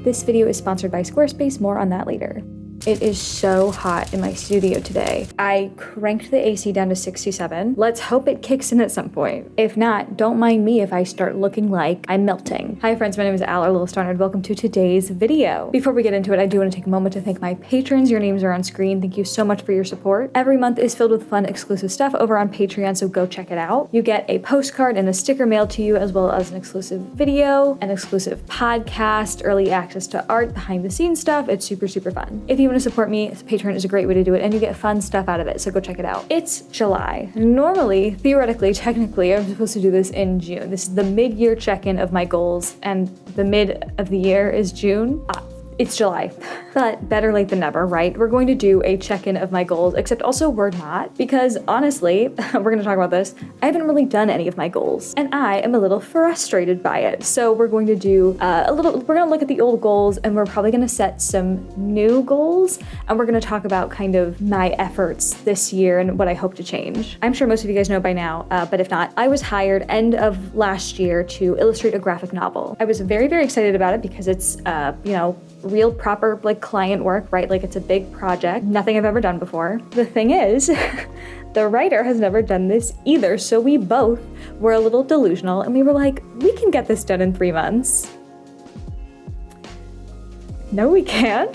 This video is sponsored by Squarespace, more on that later. It is so hot in my studio today. I cranked the AC down to 67. Let's hope it kicks in at some point. If not, don't mind me if I start looking like I'm melting. Hi friends, my name is Lilstarnerd. Welcome to today's video. Before we get into it, I do want to take a moment to thank my patrons. Your names are on screen. Thank you so much for your support. Every month is filled with fun, exclusive stuff over on Patreon, so go check it out. You get a postcard and a sticker mailed to you, as well as an exclusive video, an exclusive podcast, early access to art, behind the scenes stuff. It's super, super fun. If you want to support me, Patreon is a great way to do it, and you get fun stuff out of it, so go check it out. It's July. Normally, theoretically, technically, I'm supposed to do this in June. This is the mid-year check-in of my goals, and the mid of the year is June. It's July, but better late than never, right? We're going to do a check-in of my goals, except also we're not, because honestly, we're going to talk about this, I haven't really done any of my goals, and I am a little frustrated by it. So we're going to do we're going to look at the old goals, and we're probably going to set some new goals, and we're going to talk about kind of my efforts this year and what I hope to change. I'm sure most of you guys know by now, but if not, I was hired end of last year to illustrate a graphic novel. I was very, very excited about it because it's, real proper like client work, right? Like it's a big project, nothing I've ever done before. The thing is, the writer has never done this either, so we both were a little delusional and we were like, we can get this done in 3 months. No, we can't.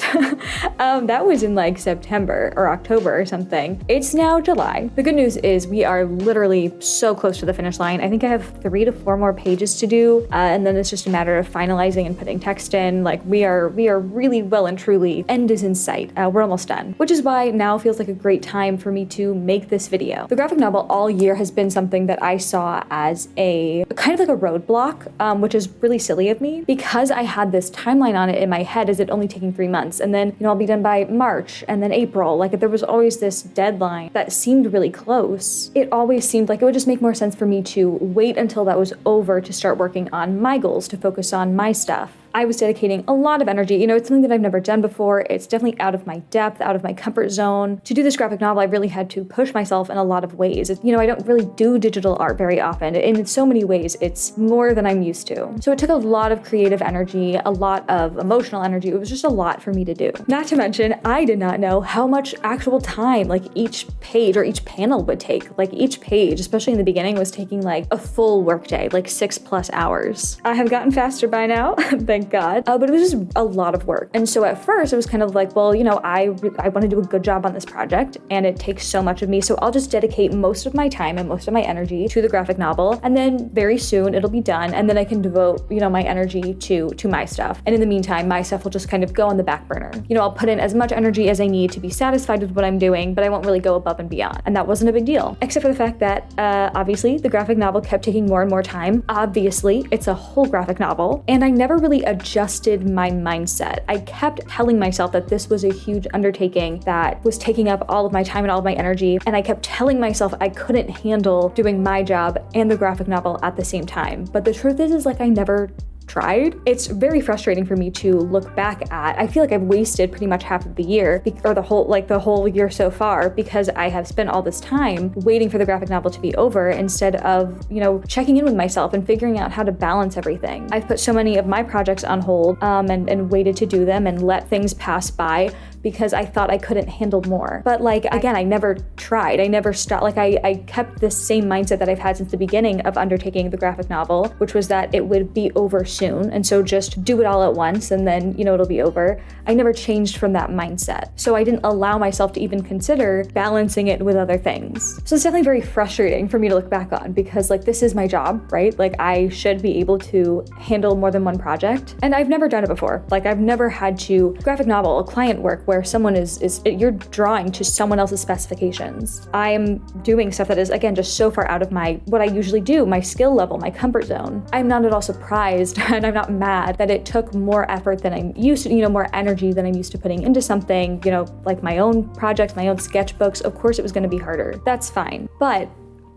That was in like September or October or something. It's now July. The good news is we are literally so close to the finish line. I think I have 3 to 4 more pages to do, and then it's just a matter of finalizing and putting text in. Like we are really well and truly, end is in sight. We're almost done, which is why now feels like a great time for me to make this video. The graphic novel all year has been something that I saw as a kind of like a roadblock, which is really silly of me because I had this timeline on it in my head as it only taking 3 months, and then I'll be done by March and then April. Like there was always this deadline that seemed really close. It always seemed like it would just make more sense for me to wait until that was over to start working on my goals, to focus on my stuff. I was dedicating a lot of energy. It's something that I've never done before. It's definitely out of my depth, out of my comfort zone. To do this graphic novel, I really had to push myself in a lot of ways. I don't really do digital art very often. And in so many ways, it's more than I'm used to. So it took a lot of creative energy, a lot of emotional energy. It was just a lot for me to do. Not to mention, I did not know how much actual time like each page or each panel would take. Like each page, especially in the beginning, was taking like a full workday, like 6+ hours. I have gotten faster by now. Thank God. But it was just a lot of work. And so at first it was kind of like, well, I want to do a good job on this project and it takes so much of me. So I'll just dedicate most of my time and most of my energy to the graphic novel. And then very soon it'll be done. And then I can devote, my energy to my stuff. And in the meantime, my stuff will just kind of go on the back burner. I'll put in as much energy as I need to be satisfied with what I'm doing, but I won't really go above and beyond. And that wasn't a big deal, except for the fact that obviously the graphic novel kept taking more and more time. Obviously, it's a whole graphic novel. And I never really adjusted my mindset. I kept telling myself that this was a huge undertaking that was taking up all of my time and all of my energy. And I kept telling myself I couldn't handle doing my job and the graphic novel at the same time. But the truth is like I never tried. It's very frustrating for me to look back at. I feel like I've wasted pretty much half of the year, or the whole year so far, because I have spent all this time waiting for the graphic novel to be over instead of, checking in with myself and figuring out how to balance everything. I've put so many of my projects on hold and waited to do them and let things pass by because I thought I couldn't handle more. But again, I never tried. I never stopped. I kept this same mindset that I've had since the beginning of undertaking the graphic novel, which was that it would be over soon. And so just do it all at once and then, it'll be over. I never changed from that mindset. So I didn't allow myself to even consider balancing it with other things. So it's definitely very frustrating for me to look back on because this is my job, right? I should be able to handle more than one project. And I've never done it before. I've never had to graphic novel, a client work where someone you're drawing to someone else's specifications. I am doing stuff that is, again, just so far out of what I usually do, my skill level, my comfort zone. I'm not at all surprised and I'm not mad that it took more effort than I'm used to, more energy than I'm used to putting into something, like my own projects, my own sketchbooks. Of course it was going to be harder. That's fine. But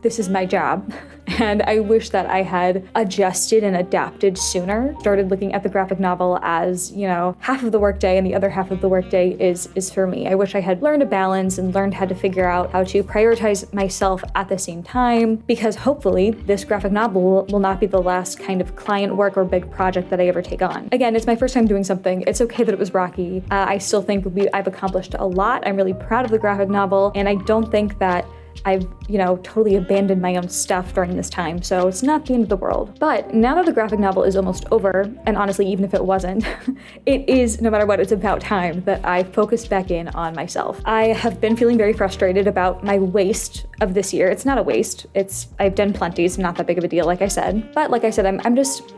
this is my job. And I wish that I had adjusted and adapted sooner, started looking at the graphic novel as, half of the workday and the other half of the workday is for me. I wish I had learned a balance and learned how to figure out how to prioritize myself at the same time, because hopefully this graphic novel will not be the last kind of client work or big project that I ever take on. Again, it's my first time doing something. It's okay that it was rocky. I still think I've accomplished a lot. I'm really proud of the graphic novel, and I don't think that I've, totally abandoned my own stuff during this time, so it's not the end of the world. But now that the graphic novel is almost over, and honestly, even if it wasn't, it is, no matter what, it's about time that I focus back in on myself. I have been feeling very frustrated about my waste of this year. It's not a waste. I've done plenty. It's not that big of a deal, like I said. But like I said, I'm just,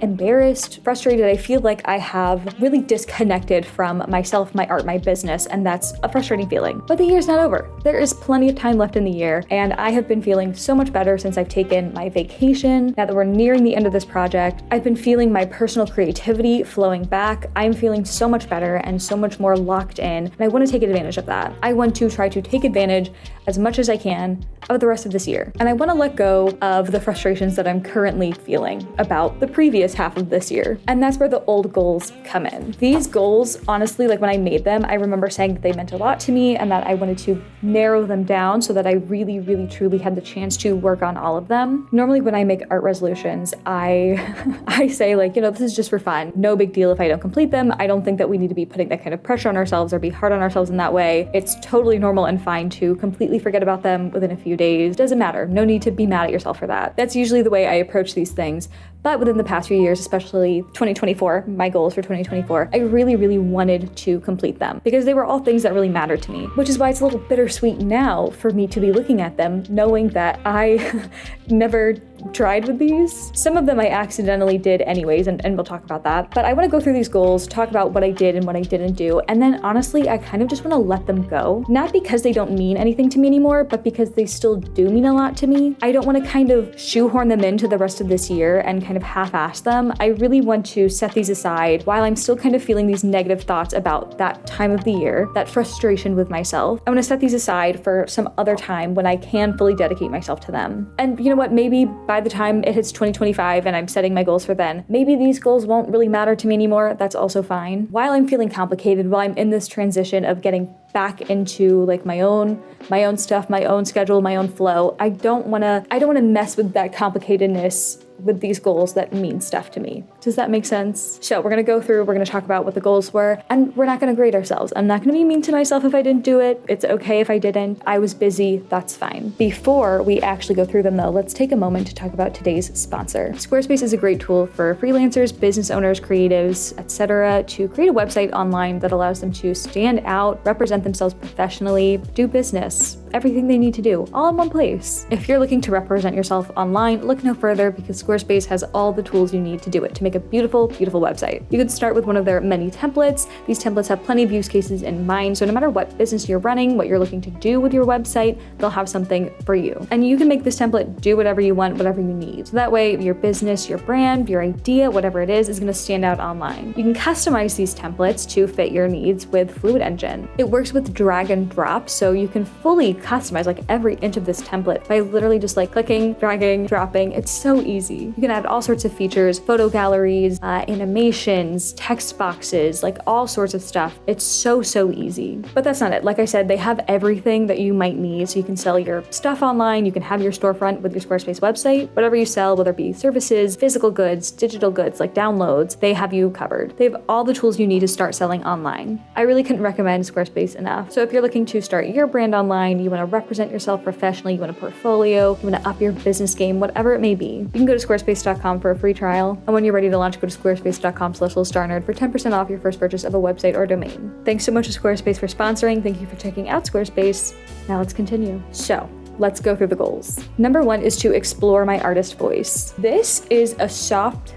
embarrassed, frustrated. I feel like I have really disconnected from myself, my art, my business, and that's a frustrating feeling. But the year's not over. There is plenty of time left in the year, and I have been feeling so much better since I've taken my vacation. Now that we're nearing the end of this project, I've been feeling my personal creativity flowing back. I'm feeling so much better and so much more locked in, and I want to take advantage of that. I want to try to take advantage as much as I can of the rest of this year. And I want to let go of the frustrations that I'm currently feeling about the previous half of this year. And that's where the old goals come in. These goals, honestly, like when I made them, I remember saying that they meant a lot to me and that I wanted to narrow them down so that I really, really, truly had the chance to work on all of them. Normally when I make art resolutions, I say this is just for fun. No big deal if I don't complete them. I don't think that we need to be putting that kind of pressure on ourselves or be hard on ourselves in that way. It's totally normal and fine to completely forget about them within a few days. Doesn't matter. No need to be mad at yourself for that. That's usually the way I approach these things. But within the past few years, especially 2024, my goals for 2024, I really, really wanted to complete them because they were all things that really mattered to me, which is why it's a little bittersweet now for me to be looking at them, knowing that I never tried with these. Some of them I accidentally did anyways, and we'll talk about that. But I want to go through these goals, talk about what I did and what I didn't do, and then honestly, I kind of just want to let them go. Not because they don't mean anything to me anymore, but because they still do mean a lot to me. I don't want to kind of shoehorn them into the rest of this year and kind of half-ass them. I really want to set these aside while I'm still kind of feeling these negative thoughts about that time of the year, that frustration with myself. I want to set these aside for some other time when I can fully dedicate myself to them. And you know what, maybe by the time it hits 2025 and I'm setting my goals for then, maybe these goals won't really matter to me anymore. That's also fine. While I'm feeling complicated, while I'm in this transition of getting back into my own stuff, my own schedule, my own flow, I don't want to mess with that complicatedness with these goals that mean stuff to me. Does that make sense? So we're gonna go through, we're gonna talk about what the goals were, and we're not gonna grade ourselves. I'm not gonna be mean to myself if I didn't do it. It's okay if I didn't. I was busy, that's fine. Before we actually go through them though, let's take a moment to talk about today's sponsor. Squarespace is a great tool for freelancers, business owners, creatives, etc. to create a website online that allows them to stand out, represent themselves professionally, do business, everything they need to do, all in one place. If you're looking to represent yourself online, look no further because Squarespace has all the tools you need to do it to make a beautiful, beautiful website. You can start with one of their many templates. These templates have plenty of use cases in mind, so no matter what business you're running, what you're looking to do with your website, they'll have something for you. And you can make this template do whatever you want, whatever you need. So that way, your business, your brand, your idea, whatever it is gonna stand out online. You can customize these templates to fit your needs with Fluid Engine. It works with drag and drop, so you can fully customize every inch of this template by literally just clicking, dragging, dropping. It's so easy. You can add all sorts of features, photo galleries, animations, text boxes, all sorts of stuff. It's so, so easy. But that's not it. Like I said, they have everything that you might need. So you can sell your stuff online. You can have your storefront with your Squarespace website. Whatever you sell, whether it be services, physical goods, digital goods, downloads, they have you covered. They have all the tools you need to start selling online. I really couldn't recommend Squarespace enough. So if you're looking to start your brand online, you want to represent yourself professionally, you want a portfolio, you want to up your business game, whatever it may be, you can go to squarespace.com for a free trial. And when you're ready to launch, go to squarespace.com/Lilstarnerd for 10% off your first purchase of a website or domain. Thanks so much to Squarespace for sponsoring. Thank you for checking out Squarespace. Now let's continue. So let's go through the goals. Number 1 is to explore my artist voice. This is a soft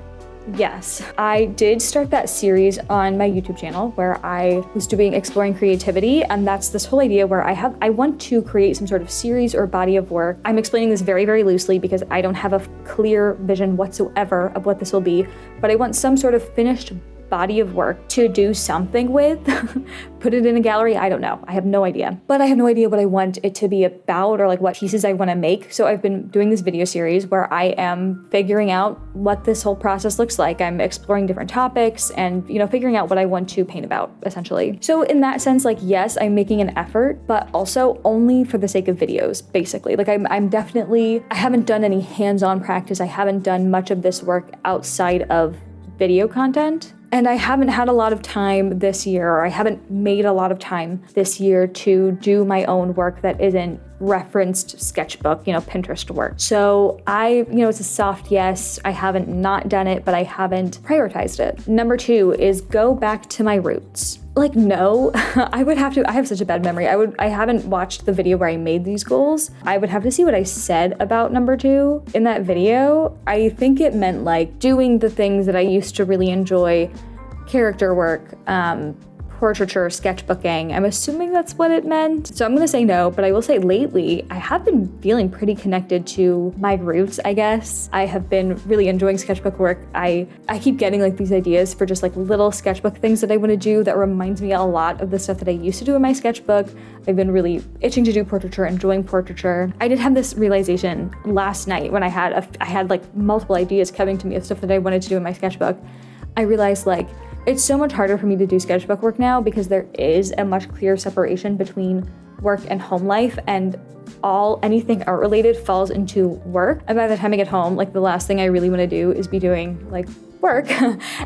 yes. I did start that series on my YouTube channel where I was doing exploring creativity, and that's this whole idea where I want to create some sort of series or body of work. I'm explaining this very, very loosely because I don't have a clear vision whatsoever of what this will be, but I want some sort of finished body of work to do something with. Put it in a gallery, I don't know. I have no idea. But I have no idea what I want it to be about or like what pieces I want to make. So I've been doing this video series where I am figuring out what this whole process looks like. I'm exploring different topics and, figuring out what I want to paint about, essentially. So in that sense, like, yes, I'm making an effort, but also only for the sake of videos, basically. Like I'm definitely, I haven't done any hands-on practice. I haven't done much of this work outside of video content. And I haven't had a lot of time this year, or I haven't made a lot of time this year to do my own work that isn't referenced sketchbook, Pinterest work. So it's a soft yes. I haven't not done it, but I haven't prioritized it. Number 2 is go back to my roots. Like, no, I have such a bad memory. I haven't watched the video where I made these goals. I would have to see what I said about number 2 in that video. I think it meant like doing the things that I used to really enjoy, character work, portraiture, sketchbooking. I'm assuming that's what it meant. So I'm gonna say no, but I will say lately, I have been feeling pretty connected to my roots, I guess. I have been really enjoying sketchbook work. I keep getting like these ideas for just like little sketchbook things that I wanna do that reminds me a lot of the stuff that I used to do in my sketchbook. I've been really itching to do portraiture, enjoying portraiture. I did have this realization last night when I had like multiple ideas coming to me of stuff that I wanted to do in my sketchbook. I realized like, it's so much harder for me to do sketchbook work now because there is a much clearer separation between work and home life, and anything art related falls into work. And by the time I get home, like the last thing I really want to do is be doing like work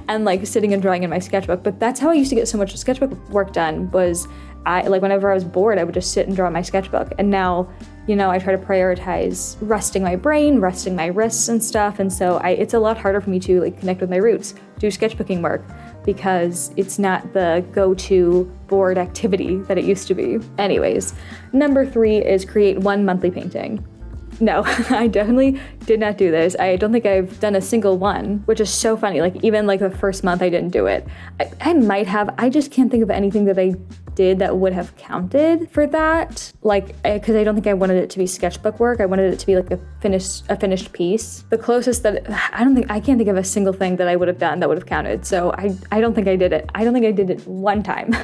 and like sitting and drawing in my sketchbook. But that's how I used to get so much sketchbook work done, was whenever I was bored, I would just sit and draw in my sketchbook. And now, I try to prioritize resting my brain, resting my wrists and stuff. And so it's a lot harder for me to like connect with my roots, do sketchbooking work, because it's not the go-to board activity that it used to be. Anyways, number 3 is create 1 monthly painting. No, I definitely did not do this. I don't think I've done a single one, which is so funny. Like even like the first month I didn't do it. I might have, I just can't think of anything that I did that would have counted for that. Like, because I don't think I wanted it to be sketchbook work. I wanted it to be like a finished piece. The closest that, I can't think of a single thing that I would have done that would have counted. So I don't think I did it. I don't think I did it one time.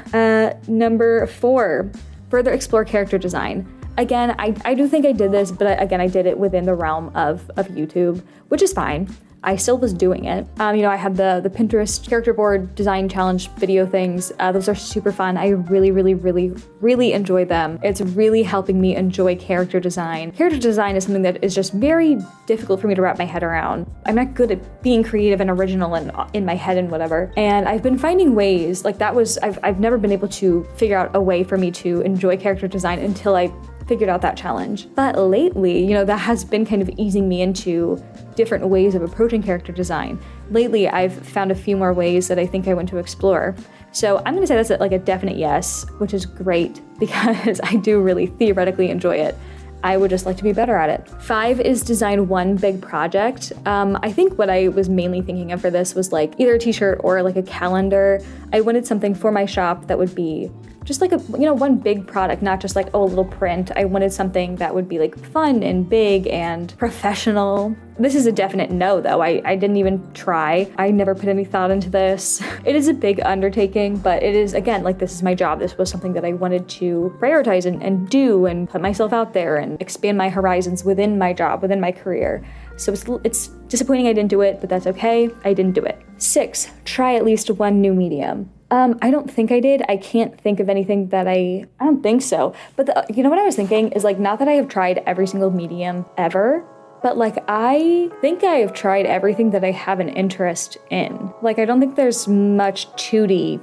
Number 4, further explore character design. Again, I do think I did this, but I did it within the realm of YouTube, which is fine. I still was doing it. I had the Pinterest character board design challenge video things. Those are super fun. I really, really, really, really enjoy them. It's really helping me enjoy character design. Character design is something that is just very difficult for me to wrap my head around. I'm not good at being creative and original and in my head and whatever. And I've been finding ways, like I've never been able to figure out a way for me to enjoy character design until I figured out that challenge. But lately, that has been kind of easing me into different ways of approaching character design. Lately, I've found a few more ways that I think I want to explore. So I'm gonna say that's like a definite yes, which is great because I do really theoretically enjoy it. I would just like to be better at it. 5 is design 1 big project. I think what I was mainly thinking of for this was like either a t-shirt or like a calendar. I wanted something for my shop that would be just like one big product, not just like, a little print. I wanted something that would be like fun and big and professional. This is a definite no though. I didn't even try. I never put any thought into this. It is a big undertaking, but it is, again, like this is my job. This was something that I wanted to prioritize and do and put myself out there and expand my horizons within my job, within my career. So it's disappointing I didn't do it, but that's okay. I didn't do it. 6, try at least 1 new medium. I don't think I did. I can't think of anything that I don't think so. But what I was thinking is like, not that I have tried every single medium ever, but like I think I have tried everything that I have an interest in. Like I don't think there's much 2D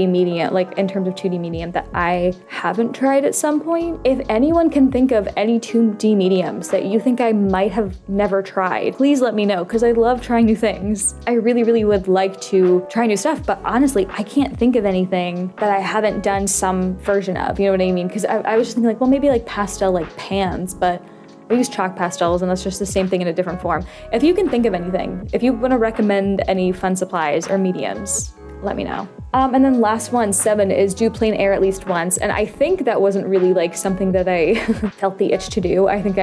medium, like in terms of 2D medium, that I haven't tried at some point. If anyone can think of any 2D mediums that you think I might have never tried, please let me know, because I love trying new things. I really, really would like to try new stuff, but honestly, I can't think of anything that I haven't done some version of, you know what I mean? Because I was just thinking like, well, maybe like pastel, like pans, but I use chalk pastels and that's just the same thing in a different form. If you can think of anything, if you want to recommend any fun supplies or mediums, let me know. And then last one, 7, is do plein air at least once. And I think that wasn't really like something that I felt the itch to do. I think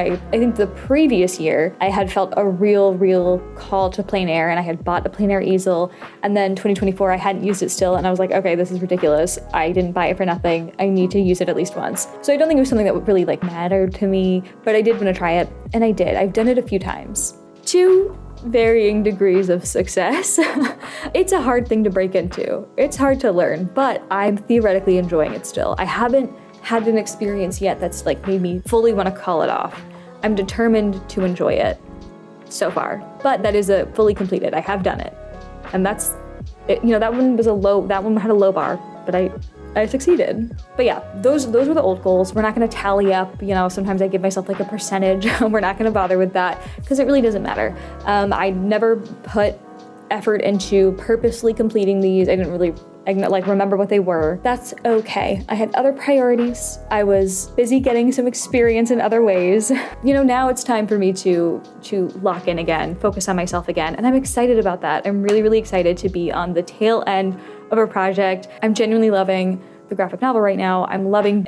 the previous year I had felt a real call to plein air, and I had bought a plein air easel. And then 2024, I hadn't used it still. And I was like, okay, this is ridiculous. I didn't buy it for nothing. I need to use it at least once. So I don't think it was something that really like mattered to me, but I did want to try it. And I did. I've done it a few times. 2 varying degrees of success. It's a hard thing to break into. It's hard to learn, but I'm theoretically enjoying it still. I haven't had an experience yet that's like made me fully want to call it off. I'm determined to enjoy it so far, but that is a fully completed. I have done it, and that's it. That one had a low bar, but I succeeded. But yeah, those were the old goals. We're not gonna tally up, sometimes I give myself like a percentage. We're not gonna bother with that because it really doesn't matter. I never put effort into purposely completing these. I didn't like remember what they were. That's okay. I had other priorities. I was busy getting some experience in other ways. Now it's time for me to lock in again, focus on myself again. And I'm excited about that. I'm really excited to be on the tail end of a project. I'm genuinely loving the graphic novel right now. I'm loving,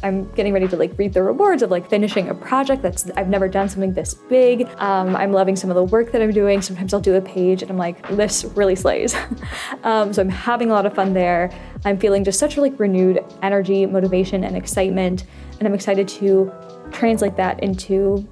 I'm getting ready to like reap the rewards of like finishing a project I've never done something this big. I'm loving some of the work that I'm doing. Sometimes I'll do a page and I'm like, this really slays. So I'm having a lot of fun there. I'm feeling just such like renewed energy, motivation, and excitement. And I'm excited to translate that into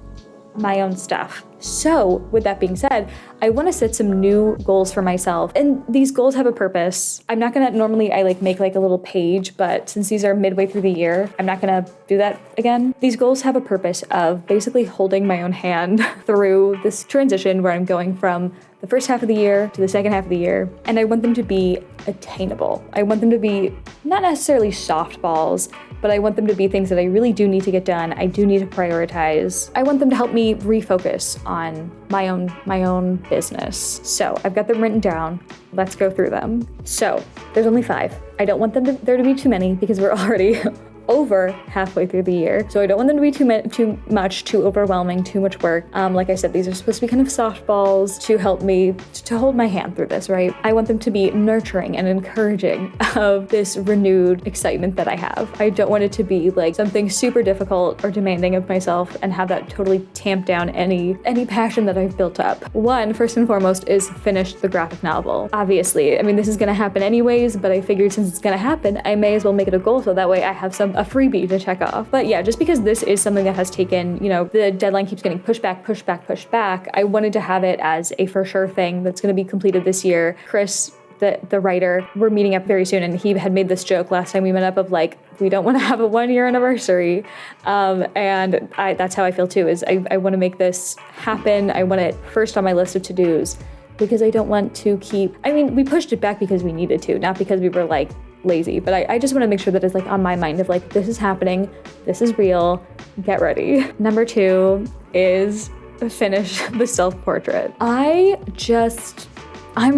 my own stuff. So with that being said, I want to set some new goals for myself, and these goals have a purpose. I'm not gonna, normally I make like a little page, but since these are midway through the year, I'm not gonna do that again. These goals have a purpose of basically holding my own hand through this transition where I'm going from the first half of the year to the second half of the year, and I want them to be attainable. I want them to be not necessarily softballs, but I want them to be things that I really do need to get done. I do need to prioritize. I want them to help me refocus on my own business. So I've got them written down. Let's go through them. So there's only 5. I don't want there to be too many because we're already over halfway through the year. So I don't want them to be too much, too overwhelming, too much work. Like I said, these are supposed to be kind of softballs to help me to hold my hand through this, right? I want them to be nurturing and encouraging of this renewed excitement that I have. I don't want it to be like something super difficult or demanding of myself and have that totally tamp down any passion that I've built up. One, first and foremost, is finish the graphic novel. Obviously, I mean, this is gonna happen anyways, but I figured since it's gonna happen, I may as well make it a goal so that way I have a freebie to check off. But yeah, just because this is something that has taken, the deadline keeps getting pushed back, I wanted to have it as a for sure thing that's going to be completed this year. Chris, the writer, we're meeting up very soon, and he had made this joke last time we met up of like, we don't want to have a 1-year anniversary. And that's how I feel too, is I want to make this happen. I want it first on my list of to-dos because I don't want to we pushed it back because we needed to, not because we were like lazy, but I just want to make sure that it's like on my mind of like, this is happening, this is real, get ready. Number 2 is finish the self-portrait. I'm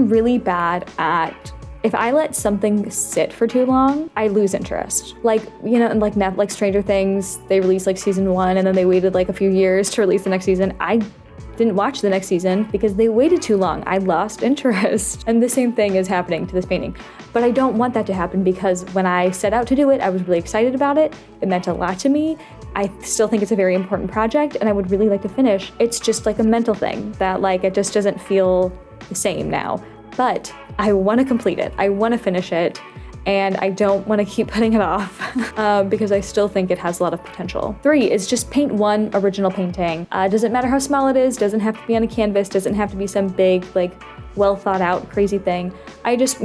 really bad at, if I let something sit for too long, I lose interest. Like, and like Stranger Things, they released like season 1 and then they waited like a few years to release the next season. I didn't watch the next season because they waited too long. I lost interest. And the same thing is happening to this painting. But I don't want that to happen because when I set out to do it, I was really excited about it. It meant a lot to me. I still think it's a very important project and I would really like to finish. It's just like a mental thing that like, it just doesn't feel the same now. But I want to complete it. I want to finish it. And I don't want to keep putting it off because I still think it has a lot of potential. 3 is just paint one original painting. Doesn't matter how small it is, doesn't have to be on a canvas, doesn't have to be some big, like, well thought out crazy thing. I just,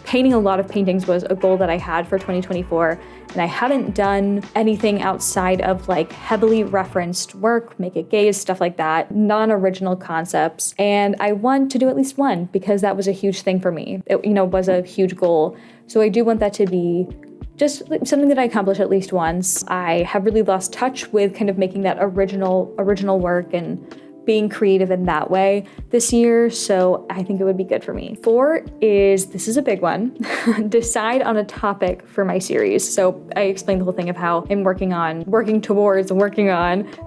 painting a lot of paintings was a goal that I had for 2024, and I haven't done anything outside of like heavily referenced work, make it gaze, stuff like that, non-original concepts. And I want to do at least one because that was a huge thing for me. It, was a huge goal. So I do want that to be just something that I accomplish at least once. I have really lost touch with kind of making that original work and being creative in that way this year, so I think it would be good for me. 4 is, this is a big one, decide on a topic for my series. So I explained the whole thing of how I'm working on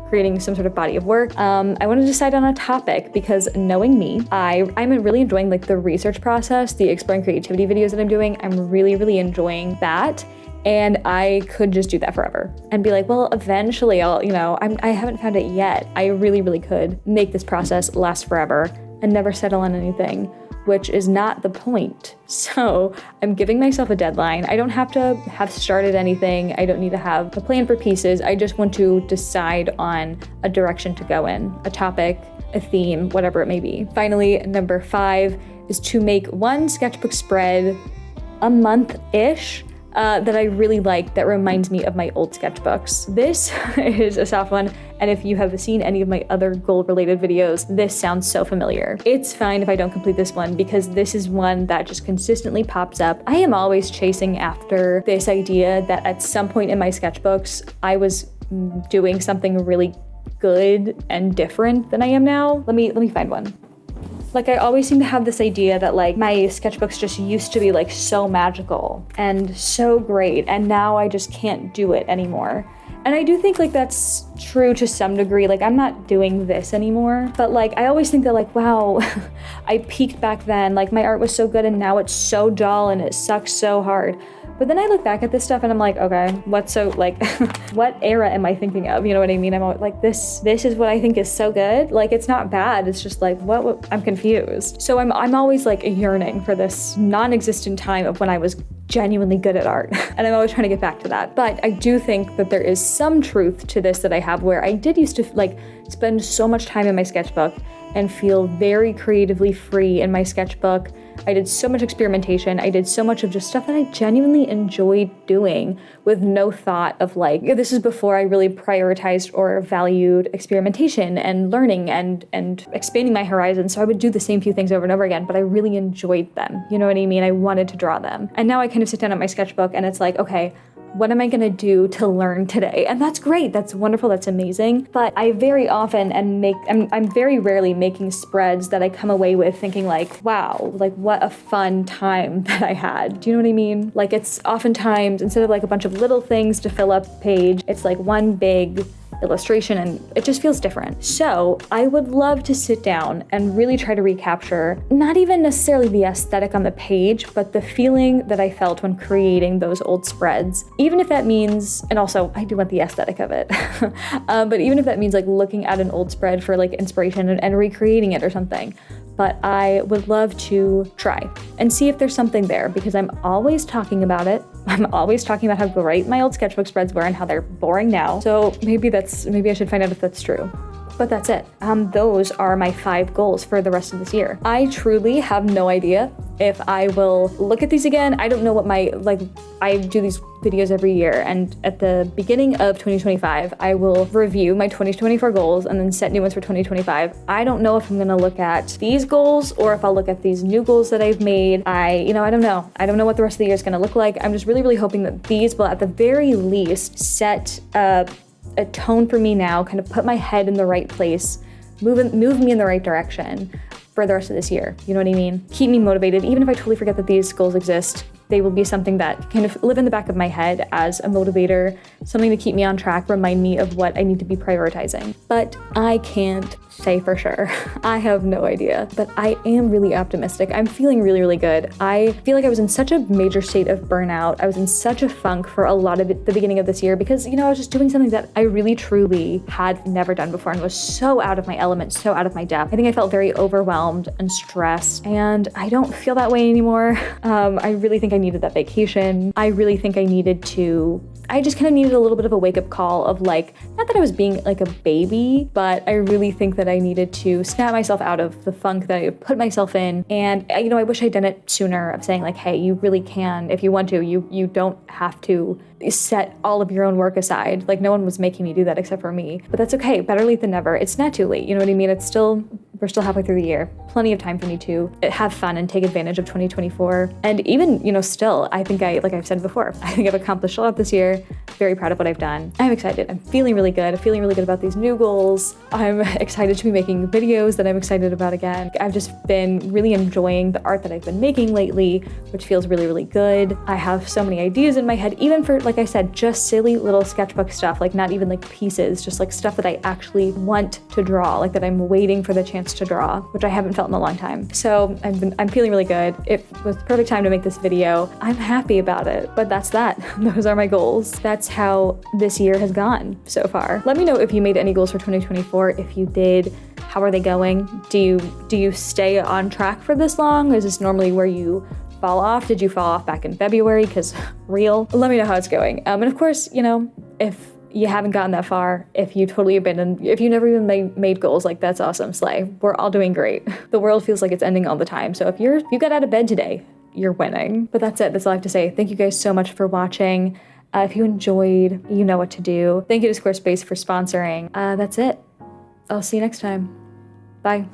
creating some sort of body of work. I want to decide on a topic because knowing me, I'm really enjoying like the research process, the exploring creativity videos that I'm doing. I'm really enjoying that. And I could just do that forever and be like, well, eventually I haven't found it yet. I really could make this process last forever and never settle on anything, which is not the point. So I'm giving myself a deadline. I don't have to have started anything. I don't need to have a plan for pieces. I just want to decide on a direction to go in, a topic, a theme, whatever it may be. Finally, number 5 is to make one sketchbook spread a month-ish that I really like that reminds me of my old sketchbooks. This is a soft one, and if you have seen any of my other goal-related videos, this sounds so familiar. It's fine if I don't complete this one because this is one that just consistently pops up. I am always chasing after this idea that at some point in my sketchbooks, I was doing something really good and different than I am now. Let me find one. Like, I always seem to have this idea that like my sketchbooks just used to be like so magical and so great, and now I just can't do it anymore. And I do think like that's true to some degree. Like, I'm not doing this anymore, but like I always think that like, wow, I peaked back then. Like, my art was so good and now it's so dull and it sucks so hard. But then I look back at this stuff and I'm like, okay, what era am I thinking of? You know what I mean? I'm always like, this is what I think is so good. Like, it's not bad. It's just like, what? I'm confused. So I'm always like yearning for this non-existent time of when I was genuinely good at art. And I'm always trying to get back to that. But I do think that there is some truth to this that I have where I did used to like spend so much time in my sketchbook and feel very creatively free in my sketchbook. I did so much experimentation. I did so much of just stuff that I genuinely enjoyed doing with no thought of like, this is before I really prioritized or valued experimentation and learning and expanding my horizons. So I would do the same few things over and over again, but I really enjoyed them. You know what I mean? I wanted to draw them. And now I kind of sit down at my sketchbook and it's like, okay, what am I gonna do to learn today? And that's great, that's wonderful, that's amazing. But I very often I'm very rarely making spreads that I come away with thinking like, wow, like what a fun time that I had. Do you know what I mean? Like, it's oftentimes, instead of like a bunch of little things to fill up the page, it's like one big illustration and it just feels different. So I would love to sit down and really try to recapture not even necessarily the aesthetic on the page, but the feeling that I felt when creating those old spreads. Even if that means, and also I do want the aesthetic of it, but even if that means like looking at an old spread for like inspiration and recreating it or something. But I would love to try and see if there's something there because I'm always talking about it. I'm always talking about how great my old sketchbook spreads were and how they're boring now. So maybe I should find out if that's true. But that's it. Those are my 5 goals for the rest of this year. I truly have no idea if I will look at these again. I don't know what I do these videos every year, and at the beginning of 2025, I will review my 2024 goals and then set new ones for 2025. I don't know if I'm gonna look at these goals or if I'll look at these new goals that I've made. I don't know. I don't know what the rest of the year is gonna look like. I'm just really hoping that these will at the very least set a tone for me now, kind of put my head in the right place, move me in the right direction for the rest of this year. You know what I mean? Keep me motivated. Even if I totally forget that these goals exist, they will be something that kind of live in the back of my head as a motivator, something to keep me on track, remind me of what I need to be prioritizing. But I can't say for sure. I have no idea, but I am really optimistic. I'm feeling really good. I feel like I was in such a major state of burnout. I was in such a funk for a lot of the beginning of this year because, I was just doing something that I really truly had never done before and was so out of my element, so out of my depth. I think I felt very overwhelmed and stressed, and I don't feel that way anymore. I really think I needed that vacation. I really think I just kind of needed a little bit of a wake-up call of like, not that I was being like a baby, but I really think that I needed to snap myself out of the funk that I put myself in. And, I wish I'd done it sooner of saying like, hey, you really can, if you want to, you don't have to set all of your own work aside. Like, no one was making me do that except for me. But that's okay. Better late than never. It's not too late. You know what I mean? It's still We're still halfway through the year. Plenty of time for me to have fun and take advantage of 2024. And even, still, I think like I've said before, I think I've accomplished a lot this year. Very proud of what I've done. I'm excited. I'm feeling really good. I'm feeling really good about these new goals. I'm excited to be making videos that I'm excited about again. I've just been really enjoying the art that I've been making lately, which feels really, really good. I have so many ideas in my head, even for, like I said, just silly little sketchbook stuff, like not even like pieces, just like stuff that I actually want to draw, like that I'm waiting for the chance to draw, which I haven't felt in a long time. So I'm feeling really good. It was the perfect time to make this video. I'm happy about it, but that's that. Those are my goals. That's how this year has gone so far. Let me know if you made any goals for 2024. If you did, how are they going? Do you stay on track for this long? Is this normally where you fall off? Did you fall off back in February? Because real, let me know how it's going. And of course, if you haven't gotten that far, if you totally abandoned, if you never even made goals, like that's awesome, slay. We're all doing great. The world feels like it's ending all the time. So if you got out of bed today, you're winning. But that's it. That's all I have to say. Thank you guys so much for watching. If you enjoyed, you know what to do. Thank you to Squarespace for sponsoring. That's it. I'll see you next time. Bye.